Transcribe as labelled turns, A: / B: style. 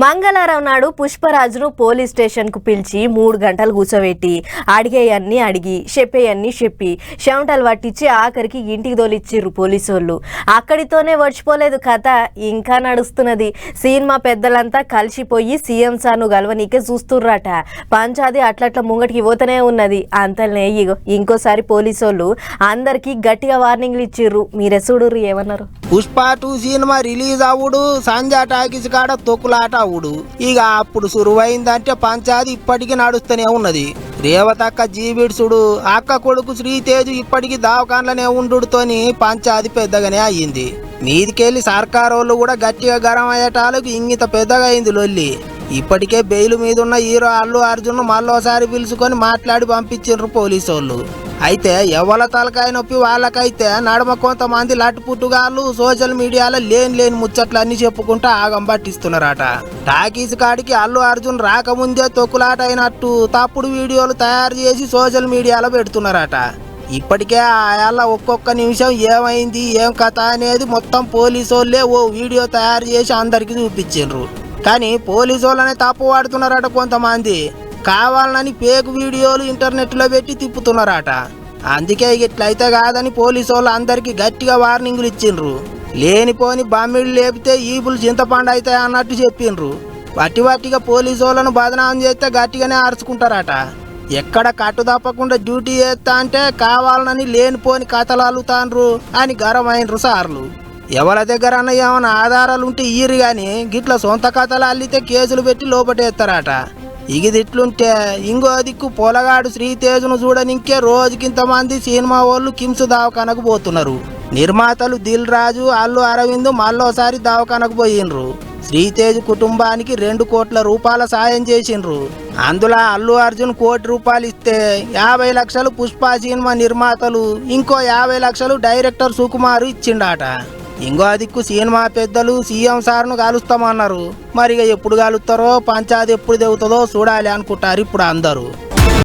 A: మంగళవారం నాడు పుష్పరాజును police station కు పిలిచి 3 గంటలు కూర్చోబెట్టి అడిగేయన్ని అడిగి చెప్పేయన్ని చెప్పి షౌంటలు పట్టించి ఆఖరికి ఇంటికి తోలిచ్చిర్రు పోలీసోళ్ళు. అక్కడితోనే వచ్చిపోలేదు కథ, ఇంకా నడుస్తున్నది. సినిమా పెద్దలంతా కలిసిపోయి సీఎం సార్ను గెలవనీకే చూస్తుర్రట. పంచాది అట్లట్ల ముంగటికి పోతూనే ఉన్నది. అంతలనే ఇంకోసారి పోలీసోళ్ళు అందరికి గట్టిగా వార్నింగ్లు ఇచ్చిర్రు. మీరే చూడుర్రు ఏమన్నారు.
B: పుష్ప 2 సినిమా రిలీజ్ అవుడు, సంజయ్ టాకీస్ కాడ తొక్కులాట అవుడు. ఇక అప్పుడు సురువైందంటే పంచాది ఇప్పటికీ నడుస్తూనే ఉన్నది. రేవతక్క జీవిడ్సుడు, అక్క కొడుకు శ్రీతేజు ఇప్పటికీ దావకాన్లనే ఉండుతోని పంచాది పెద్దగానే అయ్యింది. మీదికెళ్ళి సర్కారోళ్ళు కూడా గట్టిగా గరం అయ్యేటాలకు ఇంగిత పెద్దగా అయింది లొల్లి. ఇప్పటికే బెయిల్ మీద ఉన్న హీరో అల్లు అర్జున్ మళ్ళోసారి పిలుచుకొని మాట్లాడి పంపించారు పోలీసోళ్ళు. అయితే ఎవల తలకాయ నొప్పి వాళ్ళకైతే నడమ కొంతమంది లట్టు పుట్టుగాళ్ళు సోషల్ మీడియాలో లేని ముచ్చట్లన్నీ చెప్పుకుంటా ఆగం పట్టిస్తున్నారట. టాకీస్ కాడికి అల్లు అర్జున్ రాకముందే తొక్కులాట అయినట్టు తప్పుడు వీడియోలు తయారు చేసి సోషల్ మీడియాలో పెడుతున్నారట. ఇప్పటికే ఆయల్ల ఒక్కొక్క నిమిషం ఏమైంది ఏం కథ అనేది మొత్తం పోలీసోళ్ళే ఓ వీడియో తయారు చేసి అందరికి చూపించారు. కానీ పోలీసోళ్ళనే తప్పు వాడుతున్నారట. కొంతమంది కావాలని ఫేక్ వీడియోలు ఇంటర్నెట్లో పెట్టి తిప్పుతున్నారట. అందుకే ఇట్లయితే కాదని పోలీసు వాళ్ళు అందరికీ గట్టిగా వార్నింగ్లు ఇచ్చిండ్రు. లేనిపోని బామ్మిళ్ళు లేపితే ఈపులు చింతపండు అవుతాయి అన్నట్టు చెప్పిండ్రు. వట్టిగా పోలీసు వాళ్ళను బదనాం చేస్తే గట్టిగానే అరుచుకుంటారట. ఎక్కడ కట్టు తప్పకుండా డ్యూటీ చేస్తా అంటే కావాలని లేనిపోని కథలు అల్లుతాండ్రు అని గరమైనరు సార్లు. ఎవరి దగ్గర అన్న ఏమైనా ఆధారాలు ఉంటే ఈరు గాని గిట్ల సొంత కథలు అల్లితే కేసులు పెట్టి లోపటేస్తారట. ఇగిదిట్లుంటే ఇంకో దిక్కు పొలగాడు శ్రీతేజును చూడనింకే రోజుకింతమంది సినిమా వాళ్ళు కిమ్స్ దవాఖానకు పోతున్నారు. నిర్మాతలు దిల్ రాజు, అల్లు అరవింద్ మళ్ళోసారి దవాఖానకు పోయిండ్రు. శ్రీతేజ్ కుటుంబానికి 2 కోట్ల రూపాయల సాయం చేసిండ్రు. అందులో అల్లు అర్జున్ 1 కోటి రూపాయలు ఇస్తే 50 లక్షలు పుష్ప సినిమా నిర్మాతలు, ఇంకో 50 లక్షలు డైరెక్టర్ సుకుమార్ ఇచ్చిండాట. ఇంకో దిక్కు సినిమా పెద్దలు సీఎం సార్ను కలుస్తామన్నారు. మరి ఎప్పుడు కలుస్తారో పంచాయతీ ఎప్పుడు తెగుతుందో చూడాలి అనుకుంటారు ఇప్పుడు అందరూ.